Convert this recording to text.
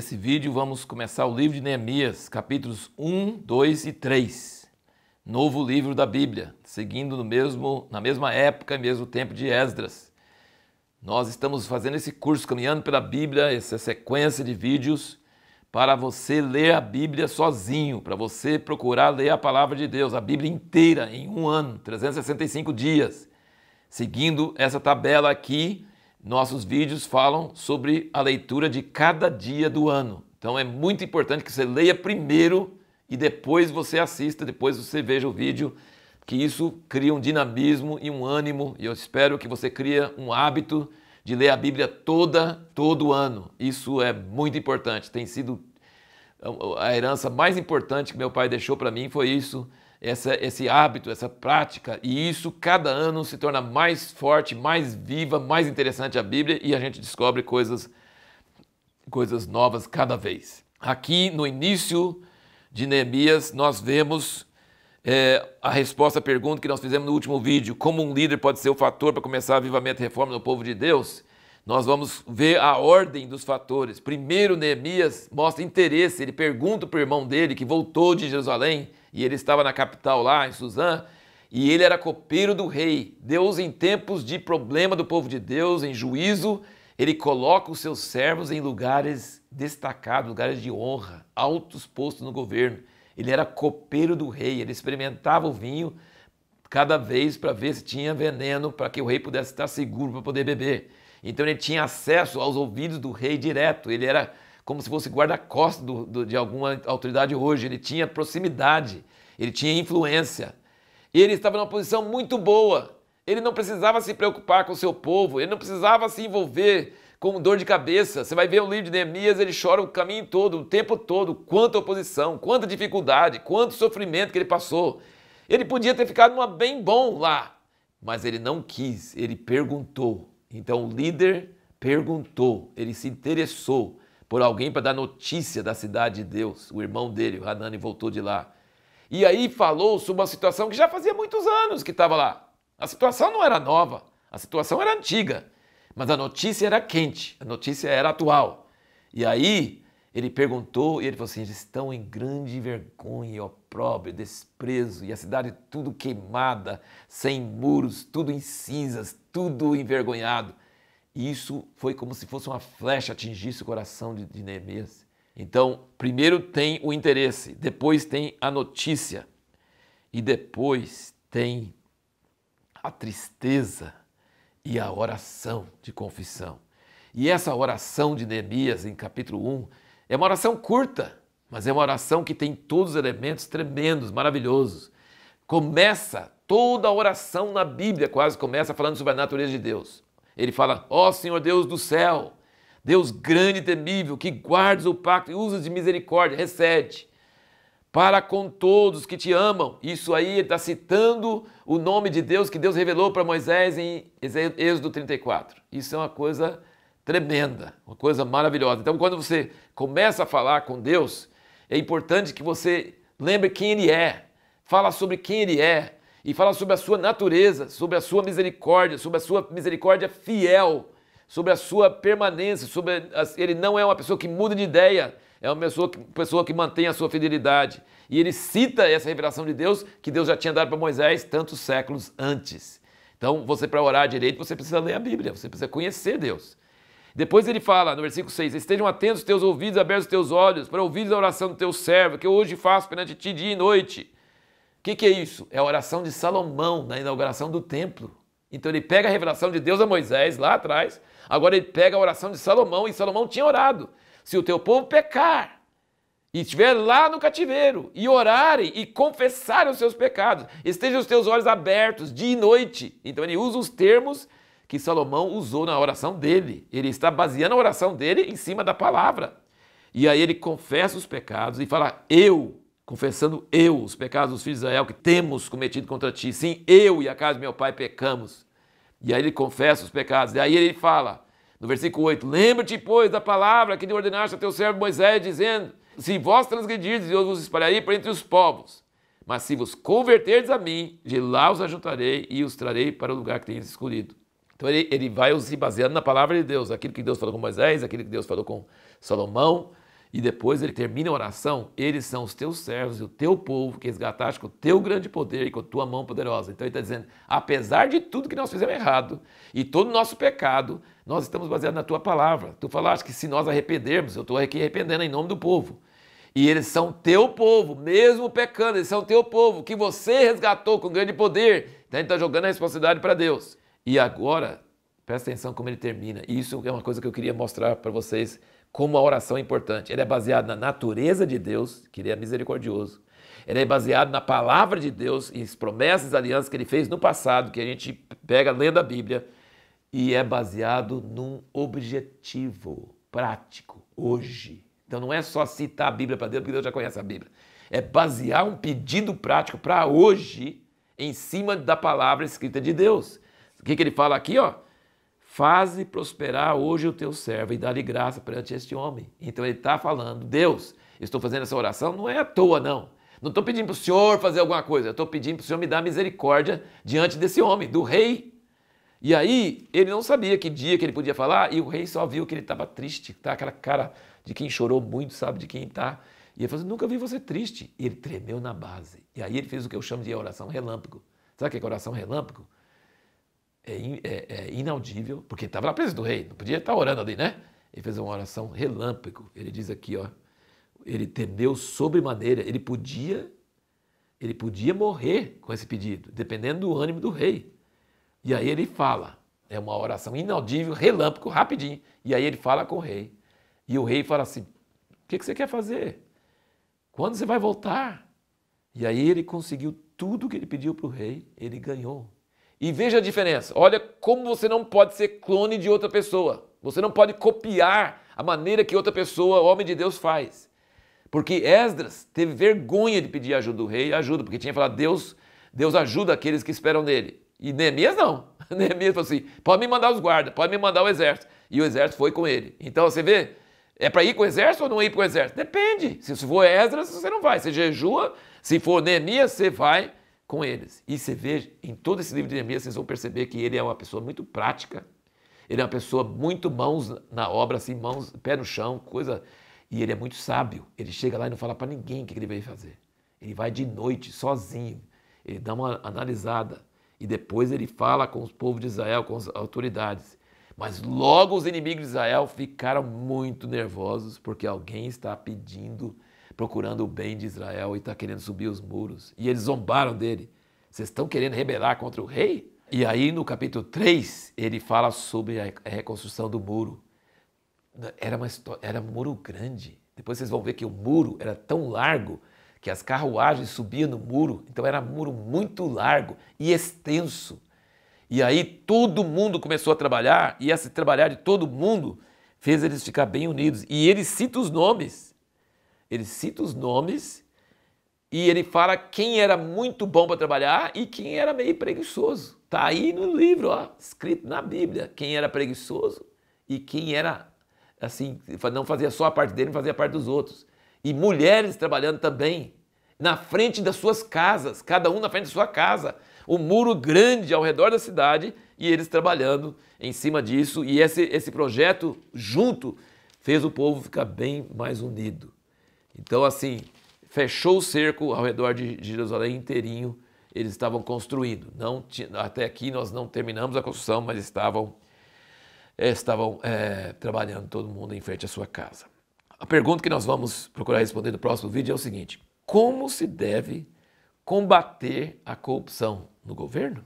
Nesse vídeo vamos começar o livro de Neemias, capítulos 1, 2 e 3. Novo livro da Bíblia, seguindo na mesma época e mesmo tempo de Esdras. Nós estamos fazendo esse curso, caminhando pela Bíblia, essa sequência de vídeos, para você ler a Bíblia sozinho, para você procurar ler a Palavra de Deus, a Bíblia inteira, em um ano, 365 dias. Seguindo essa tabela aqui, nossos vídeos falam sobre a leitura de cada dia do ano. Então é muito importante que você leia primeiro e depois você assista, depois você veja o vídeo, que isso cria um dinamismo e um ânimo, e eu espero que você crie um hábito de ler a Bíblia todo ano. Isso é muito importante, tem sido a herança mais importante que meu pai deixou para mim, foi isso, esse hábito, essa prática, e isso cada ano se torna mais forte, mais viva, mais interessante a Bíblia, e a gente descobre coisas novas cada vez. Aqui no início de Neemias nós vemos a resposta à pergunta que nós fizemos no último vídeo, como um líder pode ser o fator para começar avivamento e reforma no povo de Deus. Nós vamos ver a ordem dos fatores. Primeiro, Neemias mostra interesse, ele pergunta para o irmão dele que voltou de Jerusalém, e ele estava na capital lá, em Suzã, e ele era copeiro do rei. Deus, em tempos de problema do povo de Deus, em juízo, ele coloca os seus servos em lugares destacados, lugares de honra, altos postos no governo. Ele era copeiro do rei, ele experimentava o vinho cada vez para ver se tinha veneno, para que o rei pudesse estar seguro para poder beber. Então ele tinha acesso aos ouvidos do rei direto, ele era como se fosse guarda-costas de alguma autoridade hoje, ele tinha proximidade, ele tinha influência. Ele estava numa posição muito boa, ele não precisava se preocupar com o seu povo, ele não precisava se envolver com dor de cabeça. Você vai ver o livro de Neemias, ele chora o caminho todo, o tempo todo, quanta oposição, quanta dificuldade, quanto sofrimento que ele passou. Ele podia ter ficado bem bom lá, mas ele não quis, ele perguntou. Então o líder perguntou, ele se interessou por alguém para dar notícia da cidade de Deus. O irmão dele, o Hanani, voltou de lá. E aí falou sobre uma situação que já fazia muitos anos que estava lá. A situação não era nova, a situação era antiga, mas a notícia era quente, a notícia era atual. E aí ele perguntou e ele falou assim, eles estão em grande vergonha, opróbrio, desprezo, e a cidade tudo queimada, sem muros, tudo em cinzas, tudo envergonhado. E isso foi como se fosse uma flecha atingisse o coração de Neemias. Então, primeiro tem o interesse, depois tem a notícia e depois tem a tristeza e a oração de confissão. E essa oração de Neemias, em capítulo 1, é uma oração curta, mas é uma oração que tem todos os elementos tremendos, maravilhosos. Começa, toda a oração na Bíblia quase começa falando sobre a natureza de Deus. Ele fala, ó Senhor Deus do céu, Deus grande e temível, que guardas o pacto e usas de misericórdia, recede para com todos que te amam. Isso aí ele está citando o nome de Deus que Deus revelou para Moisés em Êxodo 34. Isso é uma coisa tremenda, uma coisa maravilhosa. Então quando você começa a falar com Deus, é importante que você lembre quem Ele é, fala sobre quem Ele é, e fala sobre a sua natureza, sobre a sua misericórdia fiel, sobre a sua permanência, ele não é uma pessoa que muda de ideia, é uma pessoa que mantém a sua fidelidade. E ele cita essa revelação de Deus que Deus já tinha dado para Moisés tantos séculos antes. Então, para orar direito, você precisa ler a Bíblia, você precisa conhecer Deus. Depois ele fala, no versículo 6, estejam atentos os teus ouvidos, abertos os teus olhos, para ouvir a oração do teu servo, que eu hoje faço perante ti dia e noite. O que é isso? É a oração de Salomão na inauguração do templo. Então ele pega a revelação de Deus a Moisés lá atrás, agora ele pega a oração de Salomão, e Salomão tinha orado. Se o teu povo pecar e estiver lá no cativeiro e orarem e confessarem os seus pecados, estejam os teus olhos abertos dia e noite. Então ele usa os termos que Salomão usou na oração dele. Ele está baseando a oração dele em cima da palavra. E aí ele confessa os pecados e fala, confessando os pecados dos filhos de Israel que temos cometido contra ti. Sim, eu e a casa de meu pai pecamos. E aí ele confessa os pecados. E aí ele fala, no versículo 8, lembra-te, pois, da palavra que te ordenaste a teu servo Moisés, dizendo, se vós transgredirdes, eu vos espalharei por entre os povos. Mas se vos converterdes a mim, de lá os ajuntarei e os trarei para o lugar que tenhas escolhido. Então ele vai se baseando na palavra de Deus, aquilo que Deus falou com Moisés, aquilo que Deus falou com Salomão, E depois ele termina a oração, eles são os teus servos e o teu povo que resgataste com o teu grande poder e com a tua mão poderosa. Então ele está dizendo, apesar de tudo que nós fizemos errado e todo o nosso pecado, nós estamos baseados na tua palavra. Tu falaste que se nós arrependermos, eu estou aqui arrependendo em nome do povo. E eles são teu povo, mesmo pecando, eles são teu povo, que você resgatou com grande poder. Então ele está jogando a responsabilidade para Deus. E agora, presta atenção como ele termina. Isso é uma coisa que eu queria mostrar para vocês, como a oração é importante. Ele é baseado na natureza de Deus, que ele é misericordioso. Ele é baseado na palavra de Deus e as promessas e alianças que ele fez no passado, que a gente pega lendo a Bíblia. E é baseado num objetivo prático, hoje. Então não é só citar a Bíblia para Deus, porque Deus já conhece a Bíblia. É basear um pedido prático para hoje, em cima da palavra escrita de Deus. O que ele fala aqui, ó? Faze prosperar hoje o teu servo e dá-lhe graça perante este homem. Então ele está falando, Deus, eu estou fazendo essa oração, não é à toa não. Não estou pedindo para o Senhor fazer alguma coisa, eu estou pedindo para o Senhor me dar misericórdia diante desse homem, do rei. E aí ele não sabia que dia que ele podia falar e o rei só viu que ele estava triste, tá? Aquela cara de quem chorou muito, sabe, de quem está. E ele falou assim, nunca vi você triste. E ele tremeu na base. E aí ele fez o que eu chamo de oração relâmpago. Sabe o que é oração relâmpago? É inaudível, porque estava na presença do rei, não podia estar orando ali, né? Ele fez uma oração relâmpago. Ele diz aqui, ó, ele temeu sobremaneira, ele podia morrer com esse pedido, dependendo do ânimo do rei. E aí ele fala, é uma oração inaudível, relâmpago, rapidinho. E aí ele fala com o rei. E o rei fala assim, o que você quer fazer? Quando você vai voltar? E aí ele conseguiu tudo que ele pediu para o rei, ele ganhou. E veja a diferença, olha como você não pode ser clone de outra pessoa. Você não pode copiar a maneira que outra pessoa, homem de Deus, faz. Porque Esdras teve vergonha de pedir ajuda do rei, porque tinha falado, Deus ajuda aqueles que esperam nele. E Neemias não. Neemias falou assim, pode me mandar os guardas, pode me mandar o exército. E o exército foi com ele. Então você vê, é para ir com o exército ou não ir com o exército? Depende. Se for Esdras, você não vai. Você jejua. Se for Neemias, você vai com eles. E você vê, em todo esse livro de Neemias, vocês vão perceber que ele é uma pessoa muito prática. Ele é uma pessoa muito mãos na obra, assim, mãos, pé no chão, coisa. E ele é muito sábio. Ele chega lá e não fala para ninguém o que ele veio fazer. Ele vai de noite, sozinho. Ele dá uma analisada. E depois ele fala com os povos de Israel, com as autoridades. Mas logo os inimigos de Israel ficaram muito nervosos, porque alguém está pedindo, procurando o bem de Israel e está querendo subir os muros. E eles zombaram dele. Vocês estão querendo rebelar contra o rei? E aí no capítulo 3, ele fala sobre a reconstrução do muro. Era um muro grande. Depois vocês vão ver que o muro era tão largo que as carruagens subiam no muro. Então era um muro muito largo e extenso. E aí todo mundo começou a trabalhar, e esse trabalhar de todo mundo fez eles ficar bem unidos. E ele cita os nomes. Ele cita os nomes e ele fala quem era muito bom para trabalhar e quem era meio preguiçoso. Está aí no livro, ó, escrito na Bíblia, quem era preguiçoso e quem era, assim, não fazia só a parte dele, não fazia a parte dos outros. E mulheres trabalhando também, na frente das suas casas, cada um na frente da sua casa. O muro grande ao redor da cidade e eles trabalhando em cima disso. E esse projeto junto fez o povo ficar bem mais unido. Então assim, fechou o cerco ao redor de Jerusalém inteirinho, eles estavam construindo. Até aqui nós não terminamos a construção, mas estavam trabalhando todo mundo em frente à sua casa. A pergunta que nós vamos procurar responder no próximo vídeo é o seguinte: como se deve combater a corrupção no governo?